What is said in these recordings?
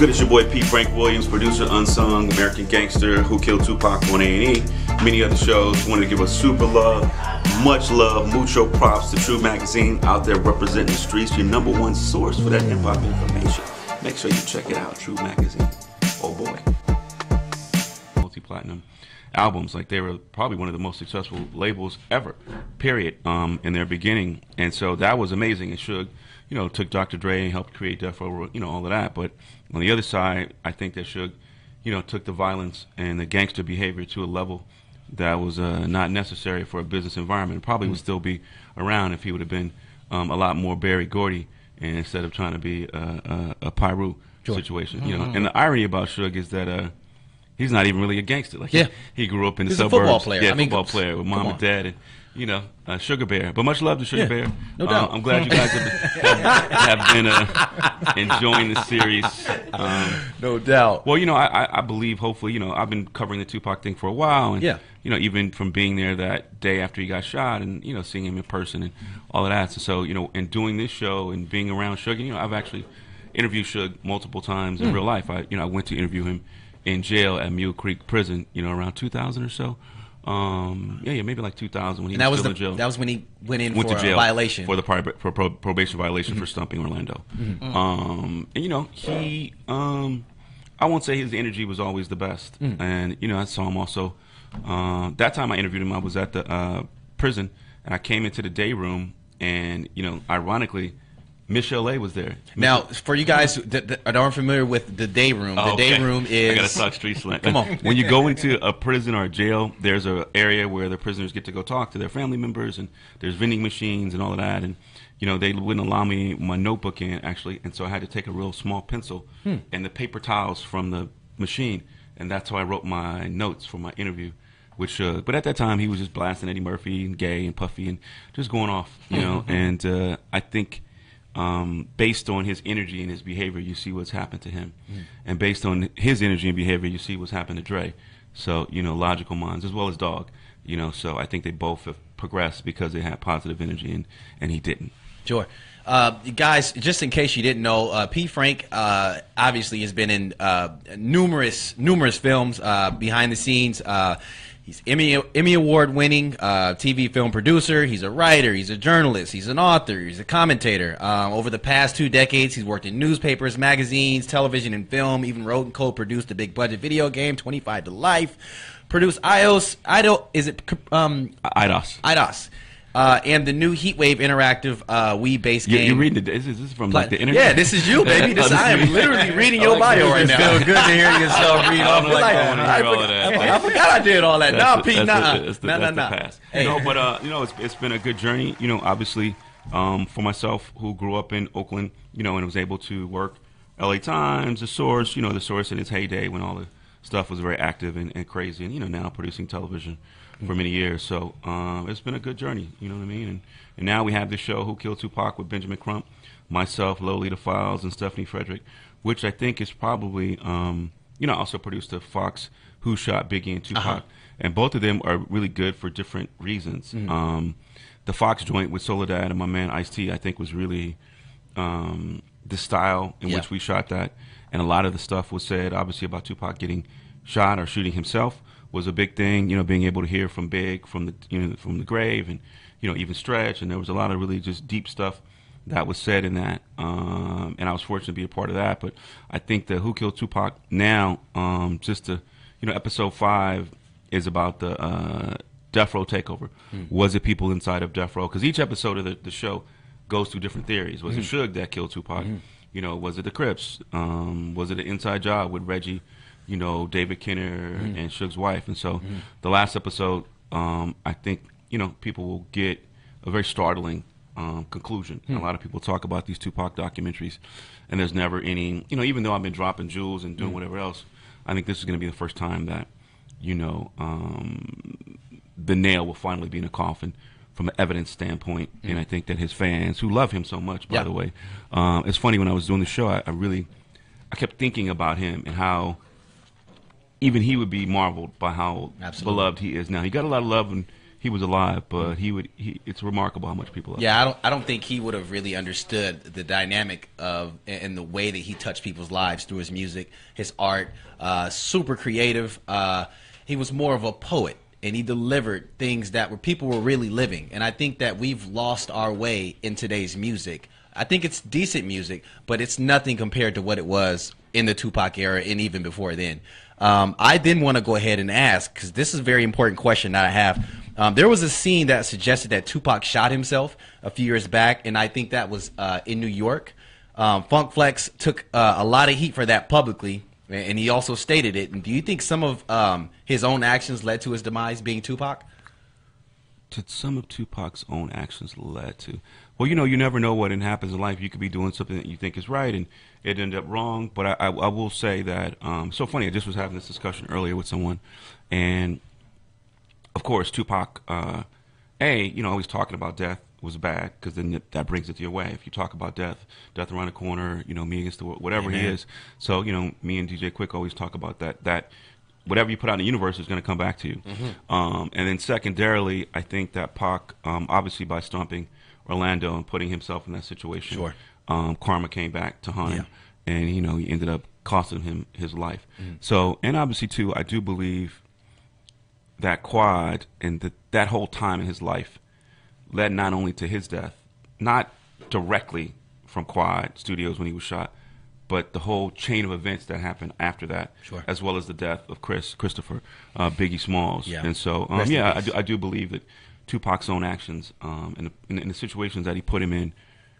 good? It's your boy P. Frank Williams, producer, Unsung, American Gangster, Who Killed Tupac on A&E, many other shows. Wanted to give a super love, much love, mucho props to True Magazine out there representing the streets, your #1 source for that hip-hop information. Make sure you check it out, True Magazine. Oh boy. Multi-platinum albums, like they were probably one of the most successful labels ever, period, in their beginning. And so that was amazing. And Suge, you know, took Dr. Dre and helped create Death Row, you know, all of that. But on the other side, I think that Suge, you know, took the violence and the gangster behavior to a level that was not necessary for a business environment. It probably would still be around if he would have been a lot more Berry Gordy, and instead of trying to be a Pyru situation, you know. And the irony about Suge is that he's not even really a gangster. Like he grew up in the suburbs. He's a football player. Yeah, I mean, football player with mom and dad, and you know, Sugar Bear. But much love to Sugar Bear. No doubt. I'm glad you guys have been enjoying the series. No doubt. Well, you know, I believe, hopefully, you know, I've been covering the Tupac thing for a while, and you know, even from being there that day after he got shot, and you know, seeing him in person and all of that. So you know, and doing this show and being around Suge, you know, I've actually interviewed Suge multiple times in real life. I went to interview him in jail at Mule Creek Prison, you know, around 2000 or so. Maybe like 2000 when he was still in jail. That was when he went to jail a violation for the probation violation for stumping Orlando. And you know, he, I won't say his energy was always the best. And you know, I saw him also. That time I interviewed him, I was at the prison, and I came into the day room, and you know, ironically, Michelle A was there. Now, for you guys that aren't familiar with the day room, the day room is... I gotta talk street slang. Come on. When you go into a prison or a jail, there's an area where the prisoners get to go talk to their family members, and there's vending machines and all of that. And you know, they wouldn't allow me my notebook in, actually, and so I had to take a real small pencil and the paper towels from the machine, and that's how I wrote my notes for my interview. But at that time, he was just blasting Eddie Murphy and Gay and Puffy and just going off, you know. And I think... based on his energy and his behavior, you see what's happened to him. And based on his energy and behavior, you see what's happened to Dre. So, you know, logical minds, as well as Dog. You know, so I think they both have progressed because they had positive energy, and he didn't. Sure. Guys, just in case you didn't know, P. Frank obviously has been in numerous films behind the scenes. He's Emmy Award winning TV film producer. He's a writer. He's a journalist. He's an author. He's a commentator. Over the past 2 decades, he's worked in newspapers, magazines, television, and film. Even wrote and co-produced the big budget video game 25 to Life. Produced IDOS. And the new Heatwave interactive Wii-based game. You're reading this is from like the internet? Yeah, this is you, baby. I am literally reading your bio right now. It feels good to hear yourself read off. I forgot I did all that. No, Pete, that's the past. Hey. No, but you know, it's been a good journey. You know, obviously, for myself, who grew up in Oakland, you know, and was able to work LA Times, The Source. You know, The Source in its heyday when all the stuff was very active and crazy, and you know, now producing television for many years. So it's been a good journey, you know what I mean? And now we have this show, Who Killed Tupac, with Benjamin Crump, myself, Lolita Files, and Stephanie Frederick, which I think is probably, you know, also produced the Fox Who Shot Biggie and Tupac. And both of them are really good for different reasons. The Fox joint with Soledad and my man Ice-T, I think, was really the style in which we shot that. And a lot of the stuff was said, obviously, about Tupac getting shot or shooting himself was a big thing, you know, being able to hear from Big, from the grave, and you know, even Stretch, and there was a lot of really just deep stuff that was said in that, and I was fortunate to be a part of that. But I think that Who Killed Tupac now, just to, you know, episode 5 is about the Death Row takeover. Was it people inside of Death Row? Because each episode of the show goes through different theories. Was it Suge that killed Tupac? You know, was it the Crips? Was it an inside job with Reggie? You know, David Kenner and Suge's wife. And so the last episode, I think, you know, people will get a very startling conclusion. A lot of people talk about these Tupac documentaries, and there's never any, you know, even though I've been dropping jewels and doing whatever else, I think this is going to be the first time that, you know, the nail will finally be in a coffin from an evidence standpoint. And I think that his fans, who love him so much, by the way, it's funny, when I was doing the show, I kept thinking about him and how even he would be marveled by how beloved he is now. He got a lot of love when he was alive, but it's remarkable how much people love him. Yeah, I don't think he would have really understood the dynamic of and the way that he touched people's lives through his music, his art. Super creative. He was more of a poet, and he delivered things that people were really living. And I think that we've lost our way in today's music. I think it's decent music, but it's nothing compared to what it was in the Tupac era and even before then. I then want to go ahead and ask, because this is a very important question that I have. There was a scene that suggested that Tupac shot himself a few years back, and I think that was in New York. Funk Flex took a lot of heat for that publicly, and he also stated it. And do you think some of his own actions led to his demise, being Tupac? Did some of Tupac's own actions led to? Well, you know, you never know what happens in life. You could be doing something that you think is right, and it ended up wrong. But I will say that so funny. I just was having this discussion earlier with someone, and of course, Tupac, always talking about death was bad, because then that brings it to your way. If you talk about death around the corner, you know, me against the world, whatever he is. So, you know, me and DJ Quick always talk about that whatever you put out in the universe is going to come back to you. And then secondarily, I think that Pac, obviously by stomping Orlando and putting himself in that situation, karma came back to haunt him, and you know, he ended up costing him his life. So, and obviously too, I do believe that Quad and that whole time in his life led not only to his death, not directly from Quad Studios when he was shot, but the whole chain of events that happened after that, as well as the death of Christopher, Biggie Smalls. And so, I do believe that Tupac's own actions and the situations that he put him in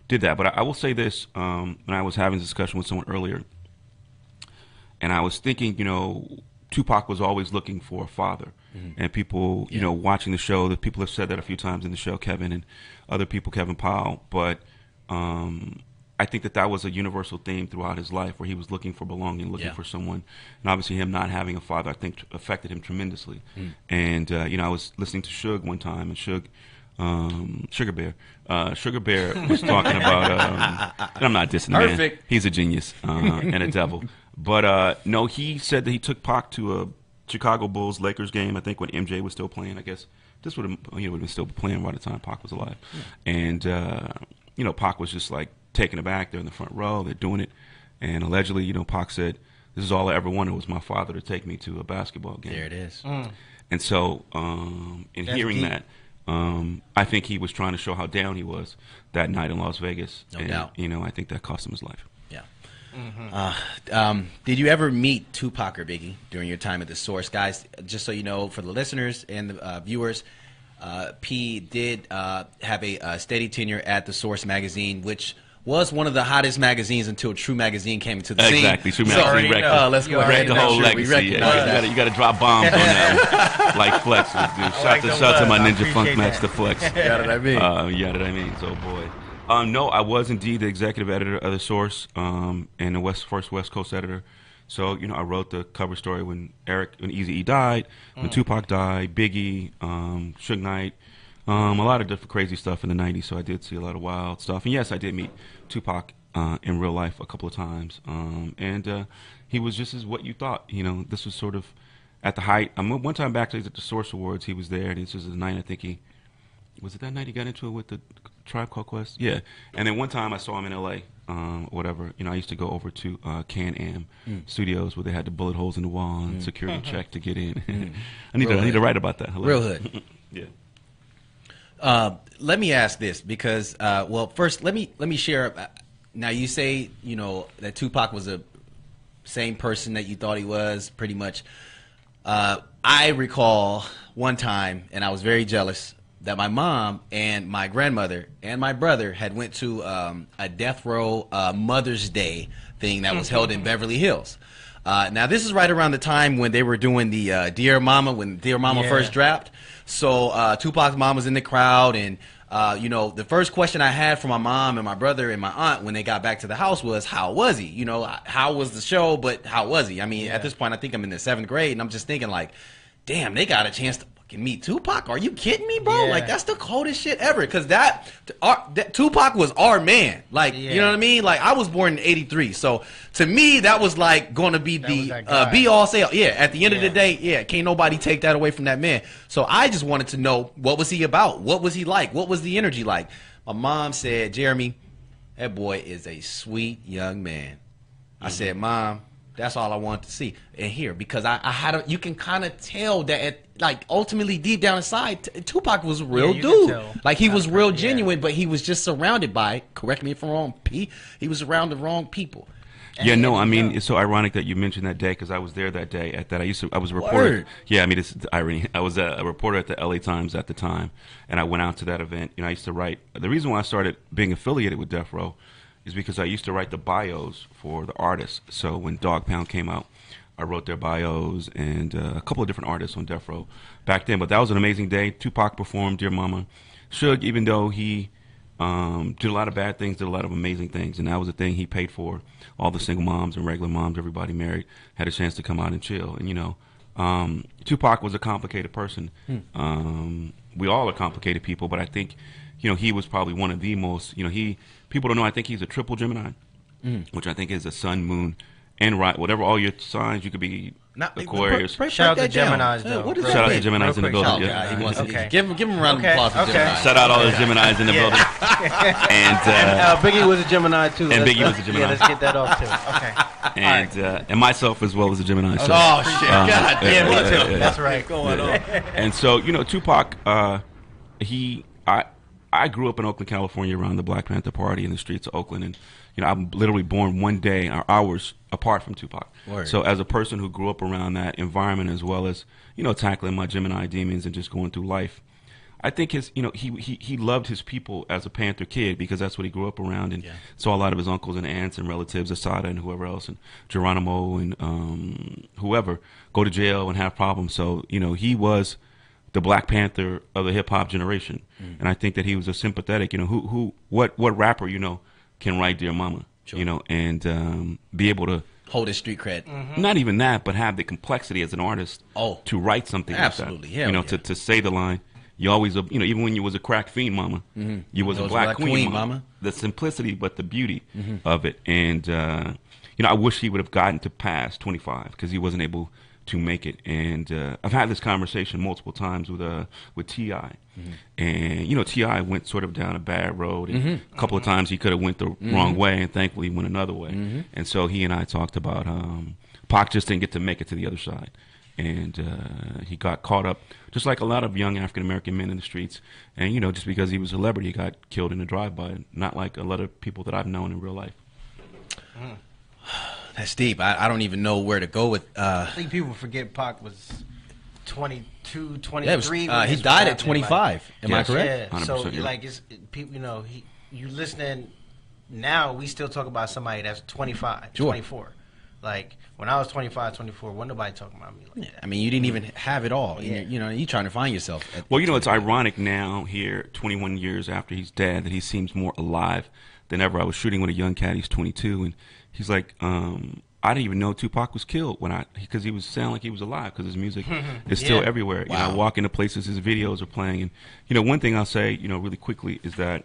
did that. But I will say this, when I was having this discussion with someone earlier, and I was thinking, you know, Tupac was always looking for a father. And people, you know, watching the show, that people have said that a few times in the show, Kevin and other people, Kevin Powell. But I think that was a universal theme throughout his life, where he was looking for belonging, looking for someone. And obviously him not having a father, I think, affected him tremendously. And, you know, I was listening to Suge one time, and Sugar Bear was talking about, and I'm not dissing the man. He's a genius and a devil. But, no, he said that he took Pac to a Chicago Bulls Lakers game, I think, when MJ was still playing. I guess this would have been still playing by the time Pac was alive. And, you know, Pac was just like taken aback. They're in the front row, they're doing it. And allegedly, you know, Pac said, "This is all I ever wanted, was my father to take me to a basketball game." There it is. And so, in hearing that, I think he was trying to show how down he was that night in Las Vegas. No doubt. You know, I think that cost him his life. Did you ever meet Tupac or Biggie during your time at the Source? Guys, just so you know, for the listeners and the viewers, P did have a steady tenure at the Source magazine, which was one of the hottest magazines until True Magazine came into the scene. Exactly, True Magazine let's go ahead the whole legacy. You got to drop bombs on that, like Flex would do. Shout to my Ninja Funk Master Flex. Yeah, what I mean. So, boy. No, I was indeed the executive editor of the Source, and the first West Coast editor. So, you know, I wrote the cover story when Eazy-E died, when Tupac died, Biggie, Suge Knight, a lot of different crazy stuff in the 90s. So I did see a lot of wild stuff. And yes, I did meet Tupac in real life a couple of times. And he was just as what you thought. You know, this was sort of at the height. One time back at the Source Awards, he was there, and this was the night, I think was it that night he got into it with the Tribe Called Quest? Yeah. And then one time I saw him in L.A., whatever. You know, I used to go over to Can-Am Studios, where they had the bullet holes in the wall and security check to get in. I need to write about that. Real hood. Yeah. Let me ask this, because well, first let me share. Now, you say, you know, that Tupac was the same person that you thought he was, pretty much. I recall one time, and I was very jealous, that my mom and my grandmother and my brother had went to a death row Mother's Day thing that was held in Beverly Hills. Now, this is right around the time when they were doing the Dear Mama, when Dear Mama first dropped. So Tupac's mom was in the crowd, and you know, the first question I had for my mom and my brother and my aunt when they got back to the house was, how was he? You know, how was the show, but how was he? I mean, at this point, I think I'm in the 7th grade, and I'm just thinking, like, damn, they got a chance to can meet Tupac? Are you kidding me, bro? Yeah. Like, that's the coldest shit ever. Because that Tupac was our man. Like, you know what I mean? Like, I was born in '83, so to me, that was like going to be the be all say all. Yeah, at the end of the day, can't nobody take that away from that man. So I just wanted to know, what was he about? What was he like? What was the energy like? My mom said, Jeremy, that boy is a sweet young man. I said, Mom, that's all I want to see and hear, because I had you can kind of tell that like ultimately deep down inside, Tupac was a real dude. Like, he was real genuine, but he was just surrounded by, correct me if I'm wrong, P, he was around the wrong people. Yeah, no, I mean, it's so ironic that you mentioned that day, because I was there that day at that. I was a reporter. Word. Yeah, I mean, it's irony. I was a reporter at the LA Times at the time, and I went out to that event. You know, I used to write. The reason why I started being affiliated with Death Row is because I used to write the bios for the artists. So when Dog Pound came out, I wrote their bios, and a couple of different artists on Death Row back then. But that was an amazing day. Tupac performed Dear Mama. Suge, even though he did a lot of bad things, did a lot of amazing things, and that was the thing he paid for. All the single moms and regular moms, everybody married, had a chance to come out and chill. And, you know, Tupac was a complicated person. We all are complicated people, but I think, you know, he was probably one of the most, you know, people don't know, I think he's a triple Gemini, which I think is a sun, moon, and right, whatever all your signs, you could be Aquarius. Shout out to Geminis, though. What is Shout out that? to Geminis in the building. He wants to give him a round of applause for Gemini. Shout out all the Geminis in the building. And Biggie was a Gemini too. And Biggie was a Gemini. Yeah, let's get that off too. Okay. And myself as well as a Gemini. So, Oh shit! God damn, me too. That's right. Going on. And so, you know, Tupac, I grew up in Oakland, California, around the Black Panther Party in the streets of Oakland, and you know, I'm literally born one day or hours apart from Tupac. Word. So as a person who grew up around that environment, as well as, you know, tackling my Gemini demons and just going through life, I think he loved his people as a Panther kid, because that's what he grew up around, and saw a lot of his uncles and aunts and relatives, Asada and whoever else, and Geronimo and whoever, go to jail and have problems. So, you know, he was the Black Panther of the hip hop generation, and I think that he was a sympathetic. You know, what rapper, you know, can write Dear Mama, you know, and be able to hold his street cred. Not even that, but have the complexity as an artist to write something absolutely, like that. You know, to say the line. You always, you know, even when you was a crack fiend, mama, you was a black queen, mama. The simplicity, but the beauty of it. And, you know, I wish he would have gotten to pass 25, because he wasn't able to make it. And I've had this conversation multiple times with T.I. And, you know, T.I. went sort of down a bad road. And a couple of times he could have went the wrong way, and thankfully he went another way. And so he and I talked about Pac just didn't get to make it to the other side. And he got caught up, just like a lot of young African-American men in the streets. And, you know, just because he was a celebrity, he got killed in a drive-by, not like a lot of people that I've known in real life. That's deep. I don't even know where to go with... I think people forget Pac was 22, 23. He died at 25. Am I correct? Yeah, so, you're like, it's people, you know, you listening now, we still talk about somebody that's 25, 24. Like, when I was 25, 24, wasn't nobody talking about me like that. I mean, you didn't even have it all. You know, you're trying to find yourself. Well, you know, it's ironic now, here, 21 years after he's dead, that he seems more alive than ever. I was shooting with a young cat, he's 22, and he's like, I didn't even know Tupac was killed because he was sound like he was alive, because his music is still everywhere. Wow. You know, I walk into places, his videos are playing. And, you know, one thing I'll say, you know, really quickly is that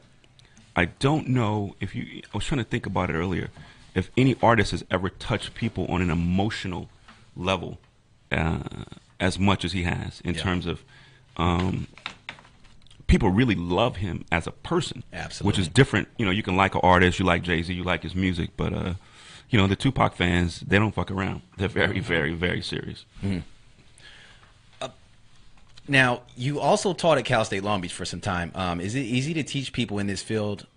I don't know I was trying to think about it earlier, if any artist has ever touched people on an emotional level as much as he has, in terms of people really love him as a person. Absolutely. Which is different. You know, you can like an artist, you like Jay-Z, you like his music, but you know, the Tupac fans, they don't fuck around. They're very, very, very serious. Now, you also taught at Cal State Long Beach for some time. Is it easy to teach people in this field,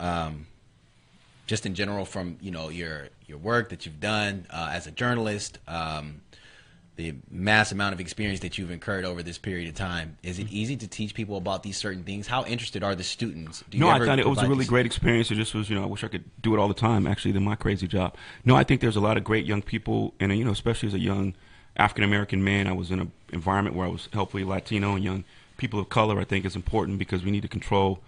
just in general, from, you know, your work that you've done as a journalist, the mass amount of experience that you've incurred over this period of time? Is it easy to teach people about these certain things? How interested are the students? No, I thought it was a really great experience. It just was, you know, I wish I could do it all the time, actually, than my crazy job. No, I think there's a lot of great young people, and, you know, especially as a young African-American man, I was in an environment where I was hopefully Latino and young people of color. I think it's important because we need to control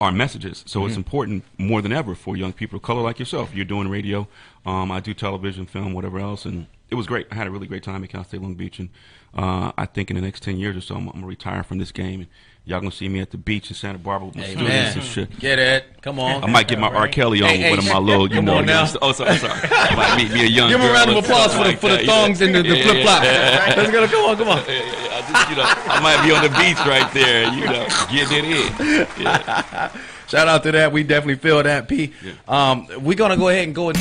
our messages. So it's important more than ever for young people of color like yourself. You're doing radio, I do television, film, whatever else, and it was great. I had a really great time at Cal State Long Beach, and I think in the next 10 years or so, I'm gonna retire from this game, and y'all gonna see me at the beach in Santa Barbara with my students and shit. Get it? Come on. I might get my R. Kelly on with one of my little, you know. Oh, sorry. I might meet me a young Give him a round of applause for the thongs and the flip flops. Let's go. Come on. I might be on the beach right there, you know, getting it in. Yeah. Shout out to that. We definitely feel that, P. Yeah. We're gonna go ahead and go.